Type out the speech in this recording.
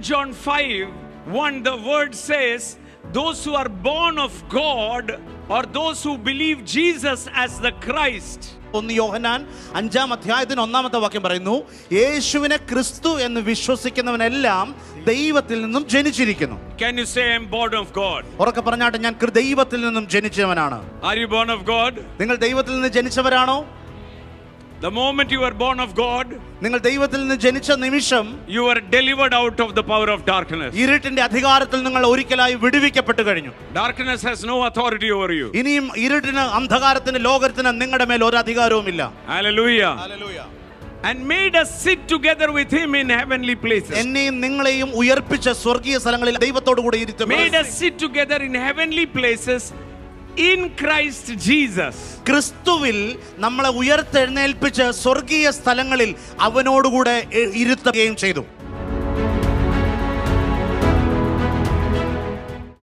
John 5:1, the word says, those who are born of God, or those who believe Jesus as the Christ. 1 യോഹന്നാൻ 5-ാം അധ്യായത്തിന് 1-ാമത്തെ വാക്യം പറയുന്നു, യേശുവിനെ ക്രിസ്തു എന്ന് വിശ്വസിക്കുന്നവനെല്ലാം ദൈവത്തിൽ നിന്നും ജനിച്ചിരിക്കുന്നു. Can you say I'm born of God? ഉറക്കെ പറഞ്ഞാട്ടെ, ഞാൻ ദൈവത്തിൽ നിന്നും ജനിച്ചവനാണ്. Are you born of God? നിങ്ങൾ ദൈവത്തിൽ നിന്ന് ജനിച്ചവരാണോ? The moment you are born of God, നിങ്ങൾ ദൈവത്തിൽ നിന്ന് ജനിച്ച നിമിഷം you are delivered out of the power of darkness. ഇരുട്ടിന്റെ അധികാരത്തിൽ നിങ്ങൾ ഒരിക്കലായി വിടുവിക്കപ്പെട്ടു കഴിഞ്ഞു. Darkness has no authority over you. ഇനിയും ഇരുട്ടിന്, അന്ധകാരത്തിന്, ലോകത്തിന് നിങ്ങളുടെ മേൽ ഒരു അധികാരവുമില്ല. Hallelujah. Hallelujah. And made us sit together with him in heavenly places. എന്നെയും നിങ്ങളെയും ഉയർപ്പിച്ച സ്വർഗീയ സ്ഥലങ്ങളിൽ ദൈവത്തോടു കൂടി ഇരുത്തി. Made us sit together in heavenly places in Christ Jesus. ക്രിസ്തുവിൽ നമ്മളെ ഉയർത്തെഴുന്നേൽപ്പിച്ച് സ്വർഗീയ സ്ഥലങ്ങളിൽ അവനോടുകൂടെ ഇരുത്തുകയും ചെയ്തു.